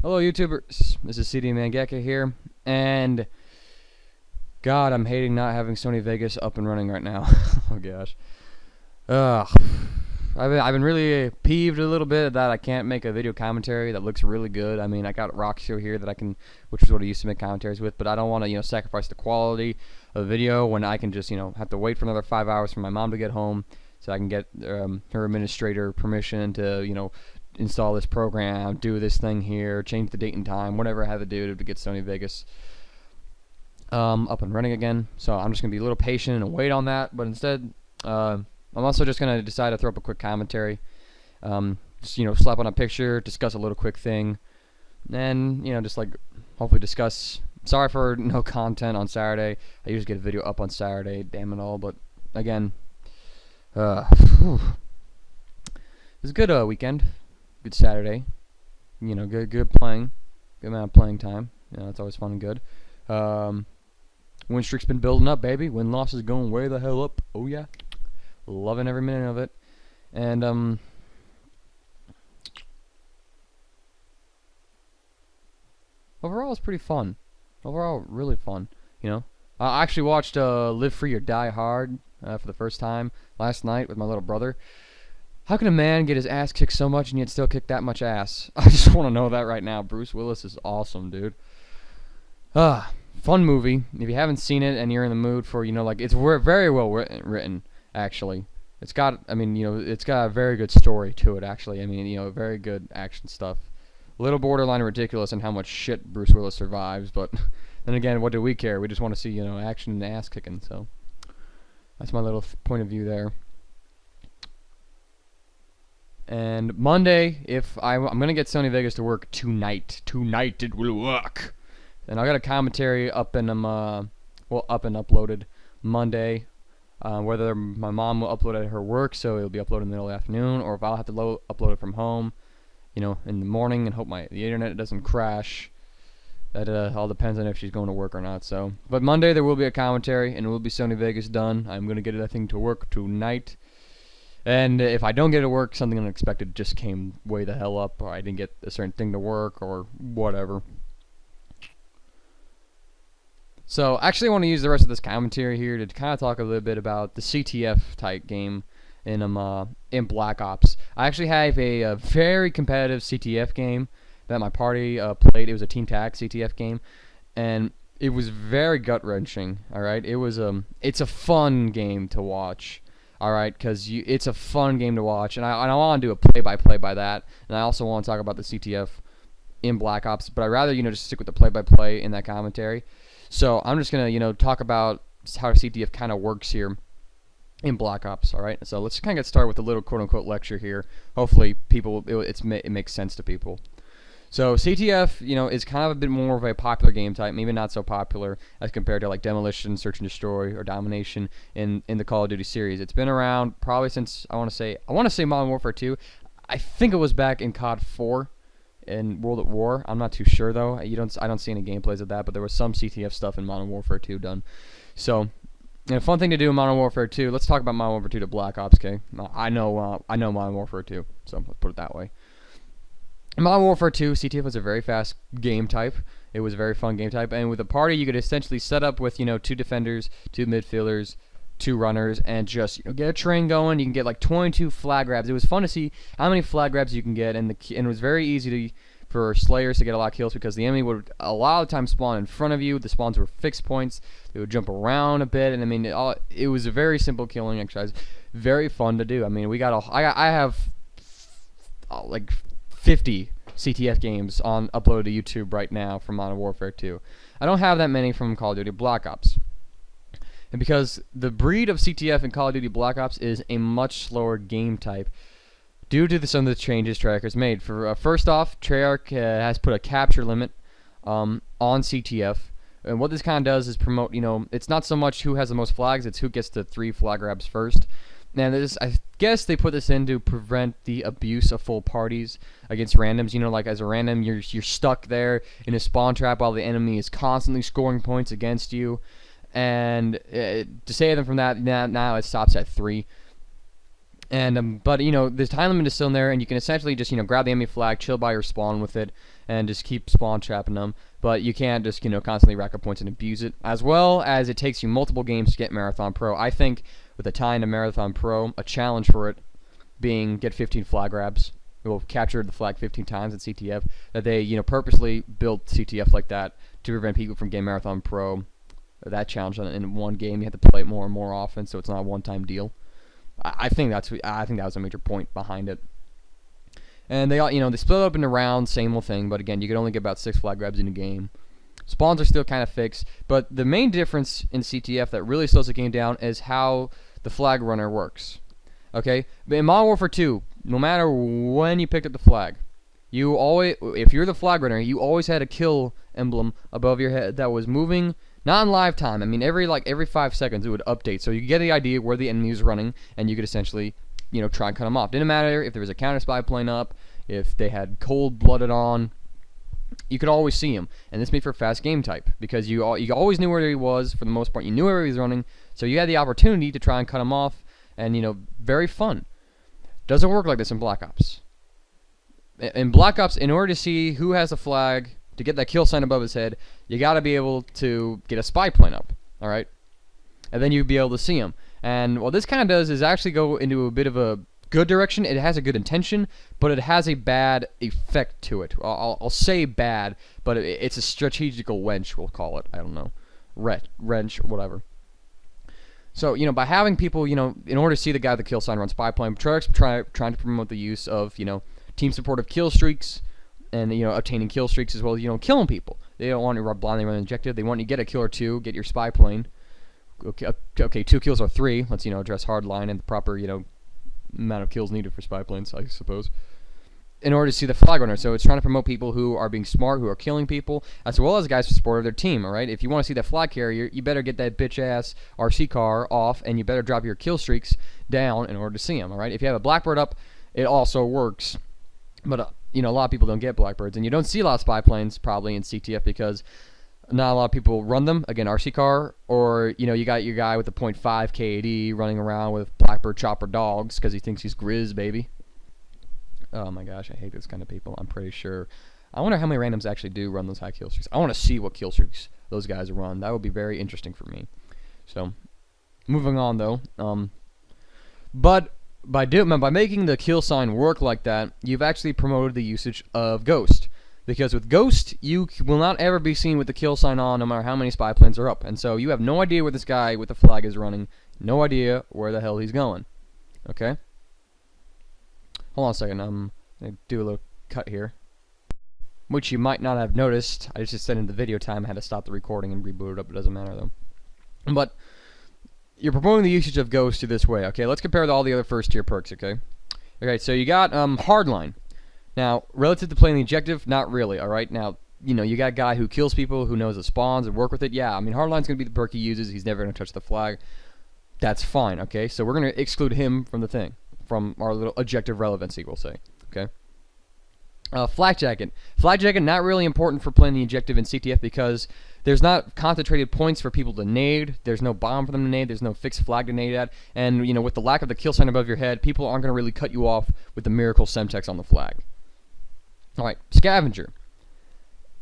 Hello YouTubers, this is CD Mangeka here, and God, I'm hating not having Sony Vegas up and running right now. Oh gosh. Ugh. I've been really peeved a little bit that I can't make a video commentary that looks really good. I mean, I got Roxio here that I can, which is what I used to make commentaries with, but I don't want to, sacrifice the quality of the video when I can just, have to wait for another 5 hours for my mom to get home so I can get her administrator permission to, install this program, do this thing here, change the date and time, whatever I have to do to get Sony Vegas up and running again. So I'm just going to be a little patient and wait on that, but instead, I'm also just going to decide to throw up a quick commentary. Just, slap on a picture, discuss a little quick thing, and, just like, hopefully discuss. Sorry for no content on Saturday. I usually get a video up on Saturday, damn it all, but again, it was a good weekend. Good Saturday, good playing, good amount of playing time. It's always fun and good. Win streak's been building up, baby. Win loss is going way the hell up. Oh yeah, loving every minute of it. And overall, it's pretty fun. Overall, really fun. I actually watched Live Free or Die Hard for the first time last night with my little brother. How can a man get his ass kicked so much and yet still kick that much ass? I just want to know that right now. Bruce Willis is awesome, dude. Fun movie. If you haven't seen it and you're in the mood for, it's very well written, actually. It's got, it's got a very good story to it, actually. Very good action stuff. A little borderline ridiculous in how much shit Bruce Willis survives, but then again, what do we care? We just want to see, action and ass kicking, so that's my little point of view there. And Monday, if I'm gonna get Sony Vegas to work tonight. Tonight it will work. And I got a commentary up and up and uploaded Monday. Whether my mom will upload it at her work, so it'll be uploaded in the middle of the afternoon, or if I'll have to upload it from home, in the morning, and hope the internet doesn't crash. That all depends on if she's going to work or not. So, but Monday there will be a commentary, and it will be Sony Vegas done. I'm gonna get that thing to work tonight. And if I don't get it to work, something unexpected just came way the hell up, or I didn't get a certain thing to work, or whatever. So, actually I want to use the rest of this commentary here to kind of talk a little bit about the CTF type game in Black Ops. I actually have a very competitive CTF game that my party played. It was a Team TAC CTF game, and it was very gut-wrenching, alright? It's a fun game to watch. Alright, because it's a fun game to watch, and I want to do a play-by-play by that, and I also want to talk about the CTF in Black Ops, but I'd rather, just stick with the play-by-play in that commentary. So I'm just going to, talk about how CTF kind of works here in Black Ops, alright? So let's kind of get started with a little quote-unquote lecture here. Hopefully it makes sense to people. So CTF, is kind of a bit more of a popular game type, maybe not so popular as compared to like Demolition, Search and Destroy, or Domination in the Call of Duty series. It's been around probably since I want to say Modern Warfare 2. I think it was back in COD 4 in World at War. I'm not too sure though. I don't see any gameplays of that, but there was some CTF stuff in Modern Warfare 2 done. So, a fun thing to do in Modern Warfare 2. Let's talk about Modern Warfare 2 to Black Ops. Okay, I know Modern Warfare 2, so let's put it that way. In Modern Warfare 2, CTF was a very fast game type. It was a very fun game type, and with a party, you could essentially set up with 2 defenders, 2 midfielders, 2 runners, and just get a train going. You can get like 22 flag grabs. It was fun to see how many flag grabs you can get, and it was very easy for Slayers to get a lot of kills because the enemy would a lot of the time spawn in front of you. The spawns were fixed points. They would jump around a bit, and it was a very simple killing exercise. Very fun to do. I have like 50 CTF games uploaded to YouTube right now from Modern Warfare 2. I don't have that many from Call of Duty Black Ops. And because the breed of CTF in Call of Duty Black Ops is a much slower game type due to some of the changes Treyarch has made. First off, Treyarch has put a capture limit on CTF. And what this kind of does is promote, it's not so much who has the most flags, it's who gets the 3 flag grabs first. And I guess they put this in to prevent the abuse of full parties against randoms. Like as a random, you're stuck there in a spawn trap while the enemy is constantly scoring points against you. And to save them from that, now it stops at 3. And but the time limit is still in there, and you can essentially just grab the enemy flag, chill by your spawn with it, and just keep spawn trapping them. But you can't just constantly rack up points and abuse it. As well as it takes you multiple games to get Marathon Pro. I think with a tie into Marathon Pro, a challenge for it being get 15 flag grabs. Will capture the flag 15 times at CTF. That they purposely built CTF like that to prevent people from getting Marathon Pro. That challenge in one game, you have to play it more and more often, so it's not a one-time deal. I think that was a major point behind it. And they all, they split up into rounds, same old thing. But again, you can only get about 6 flag grabs in a game. Spawns are still kind of fixed, but the main difference in CTF that really slows the game down is how the flag runner works. Okay, but in Modern Warfare 2, no matter when you picked up the flag, if you're the flag runner, you always had a kill emblem above your head that was moving. Not in live time. I mean, every 5 seconds it would update, so you could get the idea where the enemy was running, and you could essentially, try and cut them off. Didn't matter if there was a counter spy plane up, if they had cold-blooded on. You could always see him, and this made for fast game type because you always knew where he was for the most part. You knew where he was running, so you had the opportunity to try and cut him off, and very fun. Doesn't work like this in Black Ops. In Black Ops, in order to see who has a flag, to get that kill sign above his head, you got to be able to get a spy plane up, all right? And then you'd be able to see him. And what this kind of does is actually go into a bit of a good direction. It has a good intention, but it has a bad effect to it. I'll say bad, but it's a strategical wench, we'll call it. I don't know. Wrench, whatever. So, by having people, in order to see the guy with the kill sign run spy plane, trying to promote the use of, team supportive kill streaks, and obtaining kill streaks as well as killing people. They don't want you to blindly run an objective. They want you to get a kill or 2, get your spy plane. Okay, 2 kills or 3. Let's address hardline and the proper amount of kills needed for spy planes, I suppose. In order to see the flag runner, so it's trying to promote people who are being smart, who are killing people, as well as guys who support their team. All right, if you want to see that flag carrier, you better get that bitch ass RC car off, and you better drop your kill streaks down in order to see them. All right, if you have a Blackbird up, it also works. But a lot of people don't get Blackbirds, and you don't see a lot of spy planes probably in CTF because not a lot of people run them. Again, RC car, or you got your guy with the .5 KAD running around with Blackbird chopper dogs because he thinks he's Grizz, baby. Oh my gosh, I hate those kind of people. I'm pretty sure. I wonder how many randoms actually do run those high kill streaks. I want to see what kill streaks those guys run. That would be very interesting for me. So, moving on though. But by making the kill sign work like that, you've actually promoted the usage of Ghost. Because with Ghost, you will not ever be seen with the kill sign on no matter how many spy planes are up. And so you have no idea where this guy with the flag is running. No idea where the hell he's going. Okay? Hold on a second. I'm going to do a little cut here. Which you might not have noticed. I just said in the video time I had to stop the recording and reboot it up. It doesn't matter though. But you're promoting the usage of Ghost to this way. Okay, let's compare to all the other first tier perks, okay? Okay, so you got Hardline. Now, relative to playing the objective, not really, alright? Now, you got a guy who kills people, who knows the spawns and work with it. Yeah, I mean, Hardline's going to be the perk he uses. He's never going to touch the flag. That's fine, okay? So we're going to exclude him from the thing, from our little objective relevancy, we'll say, okay? Flak Jacket. Flak Jacket, not really important for playing the objective in CTF because there's not concentrated points for people to nade. There's no bomb for them to nade. There's no fixed flag to nade at. And, with the lack of the kill sign above your head, people aren't going to really cut you off with the miracle Semtex on the flag. Alright, Scavenger.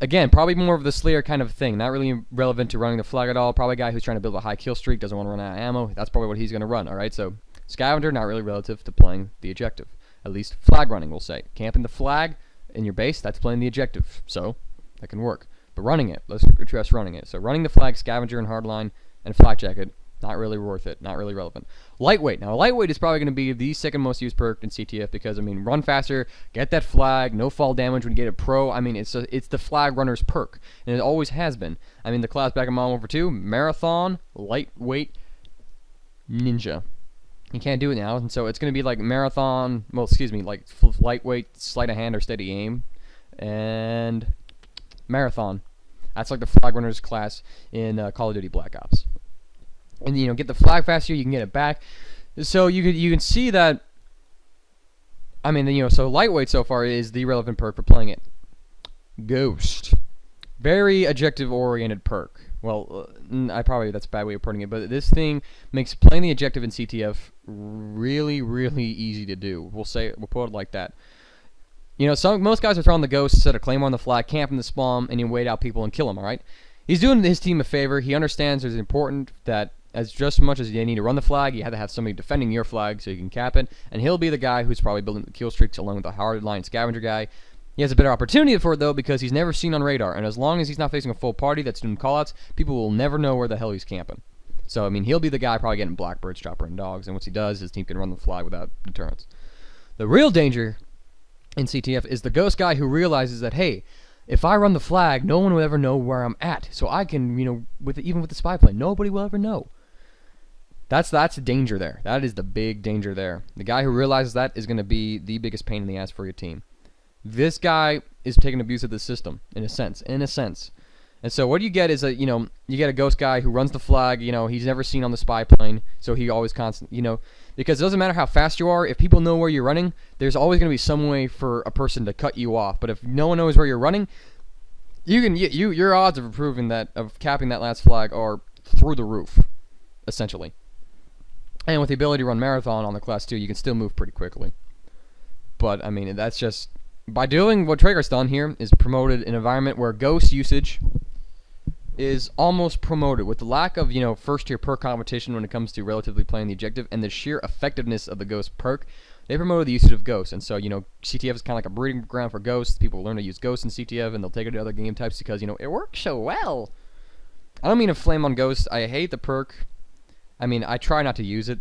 Again, probably more of the Slayer kind of thing. Not really relevant to running the flag at all. Probably a guy who's trying to build a high kill streak, doesn't want to run out of ammo. That's probably what he's going to run, alright? So, Scavenger, not really relative to playing the objective. At least flag running, we'll say. Camping the flag in your base, that's playing the objective. So, that can work. But running it, let's address running it. So, running the flag, Scavenger, and Hardline, and Flak Jacket, not really worth it. Not really relevant. Lightweight. Now, Lightweight is probably going to be the second most used perk in CTF because, I mean, run faster, get that flag, no fall damage when you get a pro. I mean, it's the flag runner's perk, and it always has been. I mean, the class back in Modern Warfare 2, Marathon, Lightweight, Ninja. You can't do it now, and so it's going to be like Marathon, well, excuse me, like Lightweight, Sleight of Hand, or Steady Aim, and Marathon. That's like the flag runner's class in Call of Duty Black Ops. And get the flag faster, you can get it back. So you can see that. I mean, so Lightweight so far is the relevant perk for playing it. Ghost, very objective oriented perk. Well, that's a bad way of putting it, but this thing makes playing the objective in CTF really, really easy to do. We'll put it like that. You know, most guys are throwing the ghost, set a claymore on the flag, camp in the spawn, and you wait out people and kill them. All right, he's doing his team a favor. He understands it's important that as just as much as you need to run the flag, you have to have somebody defending your flag so you can cap it, and he'll be the guy who's probably building the kill streaks along with the hard-line scavenger guy. He has a better opportunity for it, though, because he's never seen on radar, and as long as he's not facing a full party that's doing callouts, people will never know where the hell he's camping. So, I mean, he'll be the guy probably getting blackbirds, chopper, and dogs, and once he does, his team can run the flag without deterrence. The real danger in CTF is the ghost guy who realizes that, hey, if I run the flag, no one will ever know where I'm at, so I can, you know, even with the spy plane, nobody will ever know. That's the danger there. That is the big danger there. The guy who realizes that is going to be the biggest pain in the ass for your team. This guy is taking abuse of the system, in a sense. And so what you get is you get a ghost guy who runs the flag, you know, he's never seen on the spy plane, so he always you know, because it doesn't matter how fast you are, if people know where you're running, there's always going to be some way for a person to cut you off. But if no one knows where you're running, your odds of capping that last flag are through the roof, essentially. And with the ability to run marathon on the class 2, you can still move pretty quickly. But I mean, that's just by doing what Traeger's done here is promoted an environment where ghost usage is almost promoted with the lack of, you know, first tier perk competition when it comes to relatively playing the objective and the sheer effectiveness of the ghost perk. They promoted the usage of ghosts, and so, you know, CTF is kind of like a breeding ground for ghosts. People learn to use ghosts in CTF, and they'll take it to other game types because, you know, it works so well. I don't mean to flame on ghosts. I hate the perk. I mean, I try not to use it,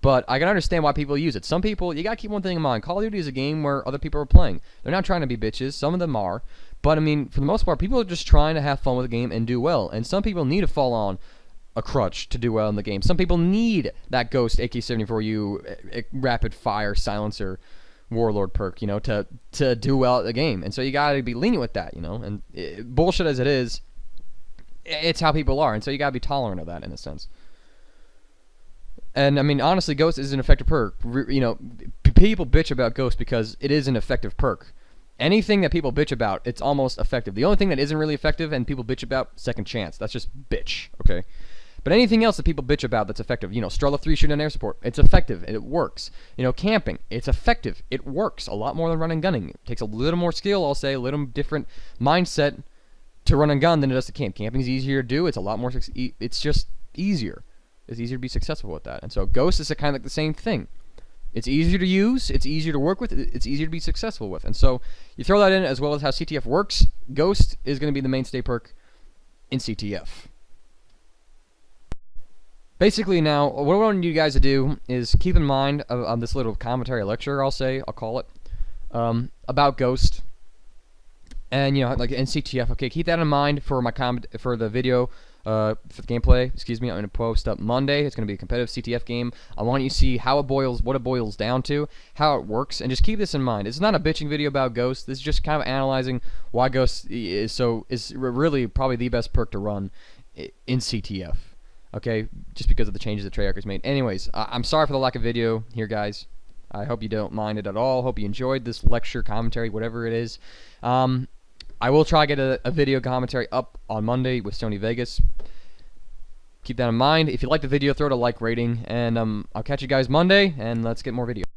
but I can understand why people use it. Some people, you gotta keep one thing in mind. Call of Duty is a game where other people are playing. They're not trying to be bitches. Some of them are. But, I mean, for the most part, people are just trying to have fun with the game and do well. And some people need to fall on a crutch to do well in the game. Some people need that Ghost AK-74U rapid fire silencer warlord perk, you know, to do well at the game. And so you gotta be lenient with that, you know. And bullshit as it is, it's how people are. And so you gotta be tolerant of that in a sense. And, I mean, honestly, Ghost is an effective perk. You know, people bitch about Ghost because it is an effective perk. Anything that people bitch about, it's almost effective. The only thing that isn't really effective and people bitch about, second chance. That's just bitch, okay? But anything else that people bitch about that's effective, you know, Strela 3 shooting on air support, it's effective, it works. You know, camping, it's effective, it works a lot more than run and gunning. It takes a little more skill, I'll say, a little different mindset to run and gun than it does to camp. Camping is easier to do, it's a lot more, it's just easier. It's easier to be successful with that. And so Ghost is kind of like the same thing. It's easier to use, it's easier to work with, it's easier to be successful with. And so you throw that in as well as how CTF works, Ghost is going to be the mainstay perk in CTF. Basically now, what I want you guys to do is keep in mind on this little commentary lecture, I'll call it, about Ghost. And, you know, like in CTF, okay, keep that in mind for my for the video. For the gameplay, excuse me, I'm going to post up Monday. It's going to be a competitive CTF game. I want you to see how what it boils down to, how it works, and just keep this in mind. It's not a bitching video about Ghost. This is just kind of analyzing why Ghost is really probably the best perk to run in CTF. Okay, just because of the changes that Treyarch made. Anyways, I'm sorry for the lack of video here, guys. I hope you don't mind it at all. Hope you enjoyed this lecture, commentary, whatever it is. I will try to get a video commentary up on Monday with Sony Vegas. Keep that in mind. If you like the video, throw it a like rating, and I'll catch you guys Monday, and let's get more videos.